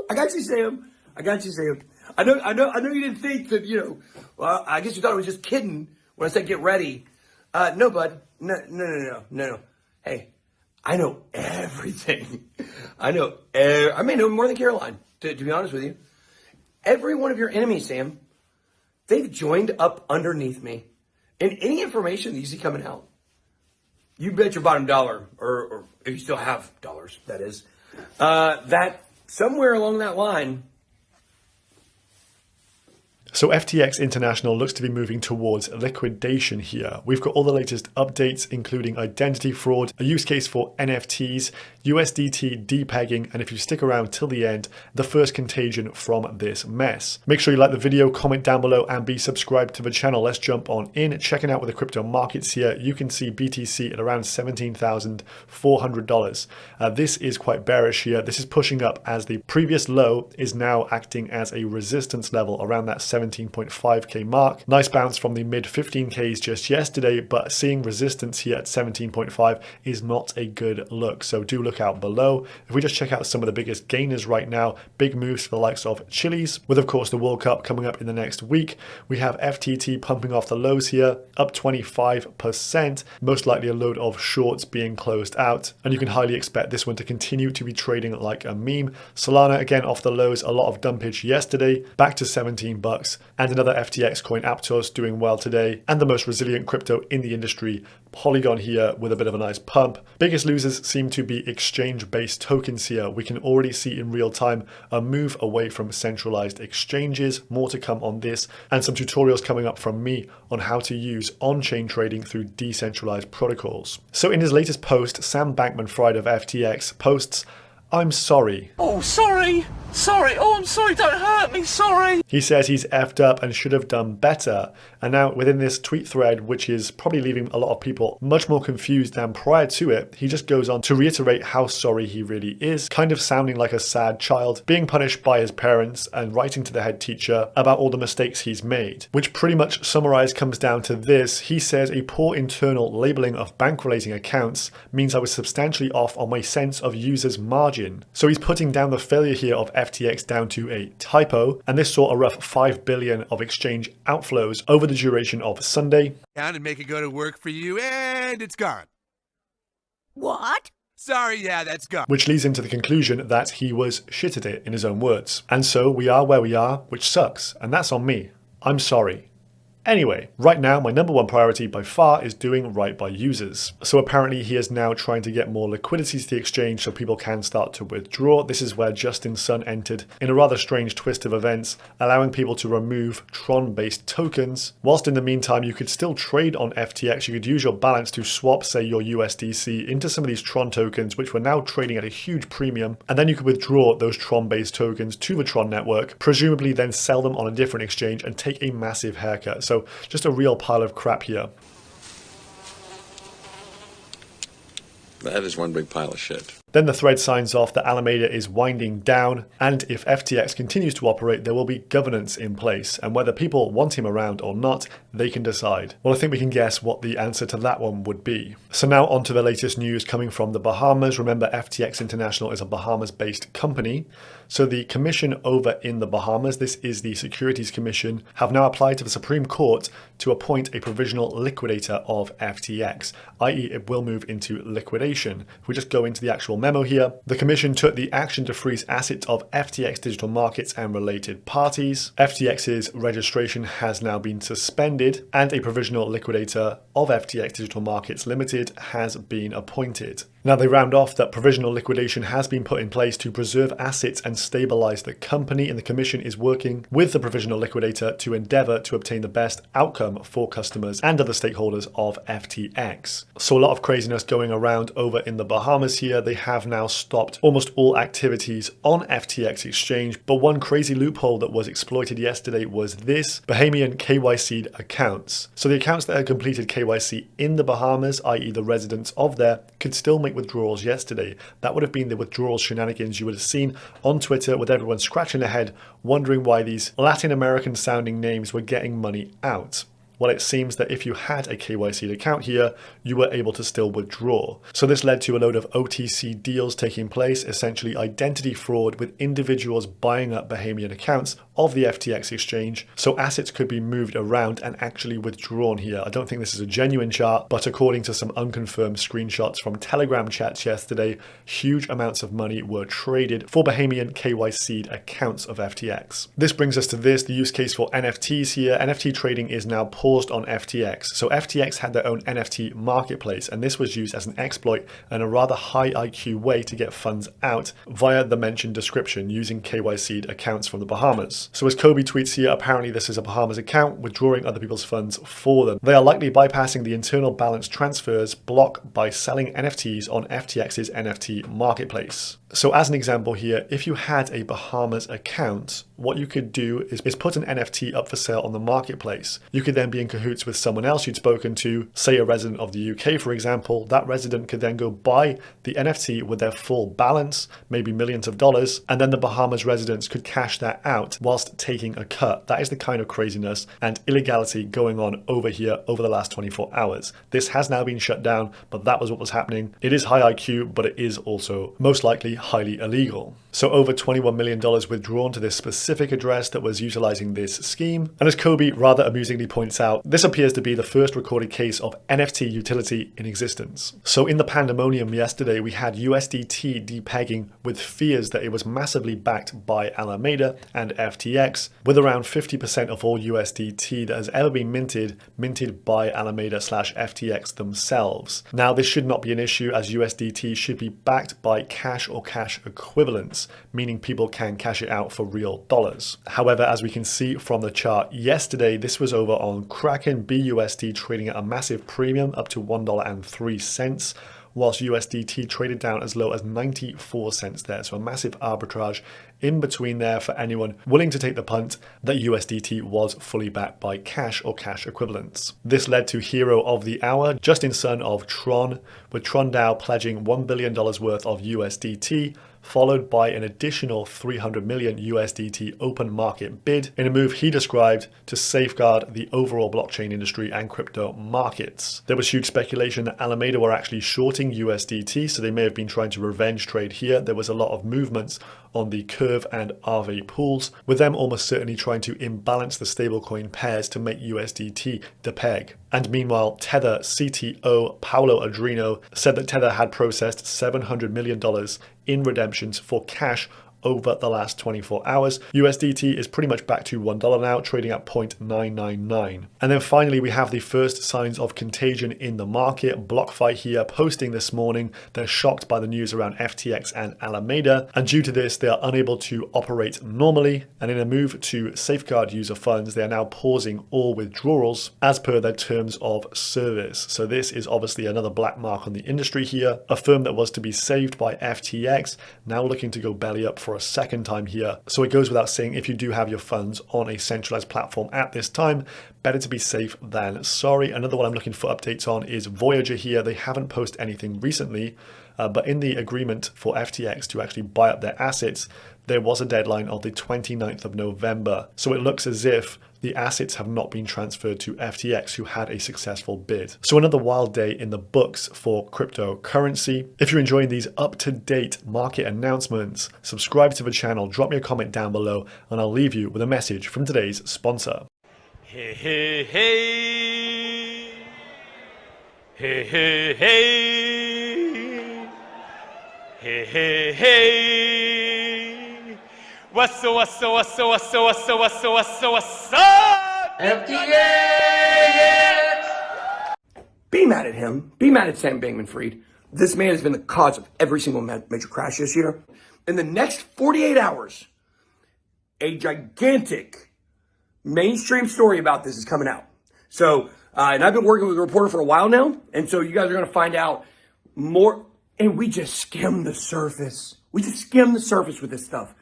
I got you, Sam. I got you, Sam. I know you didn't think that, well, I guess you thought I was just kidding when I said get ready. No, bud. No. Hey, I know everything. I may know more than Caroline, to be honest with you. Every one of your enemies, Sam, they've joined up underneath me. And any information that you see coming out, you bet your bottom dollar, or if you still have dollars, that is, that somewhere along that line. So FTX International looks to be moving towards liquidation here. We've got all the latest updates, including identity fraud, a use case for NFTs, USDT De-pegging, and if you stick around till the end, the first contagion from this mess. Make sure you like the video, comment down below, and be subscribed to the channel. Let's jump on in. Checking out with the crypto markets here, you can see BTC at around $17,400. This is quite bearish here. This is pushing up as the previous low is now acting as a resistance level around that 17.5k mark. Nice bounce from the mid 15ks just yesterday, but seeing resistance here at 17.5 is not a good look. So do look out below. If we just check out some of the biggest gainers right now, big moves for the likes of Chili's, with of course the World Cup coming up in the next week. We have FTT pumping off the lows here, up 25%, most likely a load of shorts being closed out, and you can highly expect this one to continue to be trading like a meme. Solana again off the lows, a lot of dumpage yesterday, back to 17 bucks. And another FTX coin, Aptos, doing well today. And the most resilient crypto in the industry, Polygon here with a bit of a nice pump. Biggest losers seem to be exchange-based tokens here. We can already see in real time a move away from centralized exchanges. More to come on this, and some tutorials coming up from me on how to use on-chain trading through decentralized protocols. So in his latest post, Sam Bankman-Fried of FTX posts, "I'm sorry." Oh, sorry. Oh, I'm sorry. Don't hurt me. Sorry. He says he's effed up and should have done better. And now within this tweet thread, which is probably leaving a lot of people much more confused than prior to it, he just goes on to reiterate how sorry he really is, kind of sounding like a sad child being punished by his parents and writing to the head teacher about all the mistakes he's made, which pretty much summarized comes down to this. He says a poor internal labeling of bank relating accounts means I was substantially off on my sense of users margin. So he's putting down the failure here of FTX down to a typo, and this saw a rough 5 billion of exchange outflows over the duration of Sunday. And make it go to work for you, and it's gone. What? Sorry, yeah, that's gone. Which leads him to the conclusion that he was shit at it, in his own words. And so we are where we are, which sucks, and that's on me. I'm sorry. Anyway, right now my number one priority by far is doing right by users. So apparently he is now trying to get more liquidity to the exchange so people can start to withdraw. This is where Justin Sun entered in a rather strange twist of events, allowing people to remove Tron-based tokens. Whilst in the meantime you could still trade on FTX, you could use your balance to swap, say, your USDC into some of these Tron tokens, which were now trading at a huge premium, and then you could withdraw those Tron-based tokens to the Tron network, presumably then sell them on a different exchange and take a massive haircut. So just a real pile of crap here. That is one big pile of shit. Then the thread signs off that Alameda is winding down, and if FTX continues to operate, there will be governance in place, and whether people want him around or not, they can decide. Well, I think we can guess what the answer to that one would be. So now on to the latest news coming from the Bahamas. Remember, FTX International is a Bahamas-based company. So the commission over in the Bahamas, this is the Securities Commission, have now applied to the Supreme Court to appoint a provisional liquidator of FTX, i.e. it will move into liquidation. If we just go into the actual memo here, the commission took the action to freeze assets of FTX Digital Markets and related parties. FTX's registration has now been suspended, and a provisional liquidator of FTX Digital Markets Limited has been appointed. Now they round off that provisional liquidation has been put in place to preserve assets and stabilize the company, and the commission is working with the provisional liquidator to endeavor to obtain the best outcome for customers and other stakeholders of FTX. So a lot of craziness going around over in the Bahamas here. They have now stopped almost all activities on FTX exchange, but one crazy loophole that was exploited yesterday was this: Bahamian KYC'd accounts. So the accounts that had completed KYC in the Bahamas, i.e. the residents of there, could still make withdrawals yesterday. That would have been the withdrawal shenanigans you would have seen on Twitter, with everyone scratching their head wondering why these Latin American sounding names were getting money out. Well, it seems that if you had a KYC'd account here, you were able to still withdraw. So this led to a load of OTC deals taking place, essentially identity fraud with individuals buying up Bahamian accounts of the FTX exchange, so assets could be moved around and actually withdrawn here. I don't think this is a genuine chart, but according to some unconfirmed screenshots from Telegram chats yesterday, huge amounts of money were traded for Bahamian KYC'd accounts of FTX. This brings us to this, the use case for NFTs here. NFT trading is now paused on FTX. So FTX had their own NFT marketplace, and this was used as an exploit and a rather high IQ way to get funds out via the mentioned description using KYC'd accounts from the Bahamas. So as Kobe tweets here, apparently this is a Bahamas account withdrawing other people's funds for them. They are likely bypassing the internal balance transfers block by selling NFTs on FTX's NFT marketplace. So as an example here, if you had a Bahamas account, what you could do is put an NFT up for sale on the marketplace. You could then be in cahoots with someone else you'd spoken to, say a resident of the UK, for example. That resident could then go buy the NFT with their full balance, maybe millions of dollars, and then the Bahamas residents could cash that out whilst taking a cut. That is the kind of craziness and illegality going on over here over the last 24 hours. This has now been shut down, but that was what was happening. It is high IQ, but it is also most likely highly illegal. So over $21 million withdrawn to this specific address that was utilizing this scheme. And as Kobe rather amusingly points out, this appears to be the first recorded case of NFT utility in existence. So in the pandemonium yesterday, we had USDT de-pegging with fears that it was massively backed by Alameda and FTX, with around 50% of all USDT that has ever been minted by Alameda/FTX themselves. Now this should not be an issue, as USDT should be backed by cash or cash equivalents, meaning people can cash it out for real dollars. However, as we can see from the chart yesterday, this was over on Kraken BUSD trading at a massive premium up to $1.03, whilst USDT traded down as low as 94 cents there. So a massive arbitrage in between there for anyone willing to take the punt that USDT was fully backed by cash or cash equivalents. This led to hero of the hour, Justin Sun of Tron, with Tron DAO pledging $1 billion worth of USDT, followed by an additional 300 million USDT open market bid in a move he described to safeguard the overall blockchain industry and crypto markets. There was huge speculation that Alameda were actually shorting USDT, so they may have been trying to revenge trade here. There was a lot of movements on the Curve and Aave pools, with them almost certainly trying to imbalance the stablecoin pairs to make USDT De-peg. And meanwhile, Tether CTO Paolo Adrino said that Tether had processed $700 million in redemptions for cash over the last 24 hours. USDT is pretty much back to $1 now, trading at 0.999. And then finally, we have the first signs of contagion in the market. BlockFi here posting this morning. They're shocked by the news around FTX and Alameda, and due to this, they are unable to operate normally. And in a move to safeguard user funds, they are now pausing all withdrawals as per their terms of service. So this is obviously another black mark on the industry here. A firm that was to be saved by FTX now looking to go belly up for a second time here. So it goes without saying, if you do have your funds on a centralized platform at this time, better to be safe than sorry. Another one I'm looking for updates on is Voyager here. They haven't posted anything recently, but in the agreement for FTX to actually buy up their assets, there was a deadline of the 29th of November. So it looks as if the assets have not been transferred to FTX, who had a successful bid. So another wild day in the books for cryptocurrency. If you're enjoying these up-to-date market announcements, subscribe to the channel, drop me a comment down below, and I'll leave you with a message from today's sponsor. Hey, hey, hey. Hey, hey, hey. Hey, hey, hey. What's up? FTX! Be mad at him. Be mad at Sam Bankman-Fried. This man has been the cause of every single major crash this year. In the next 48 hours, a gigantic mainstream story about this is coming out. So, and I've been working with a reporter for a while now, and so you guys are going to find out more. And we just skimmed the surface. We just skimmed the surface with this stuff.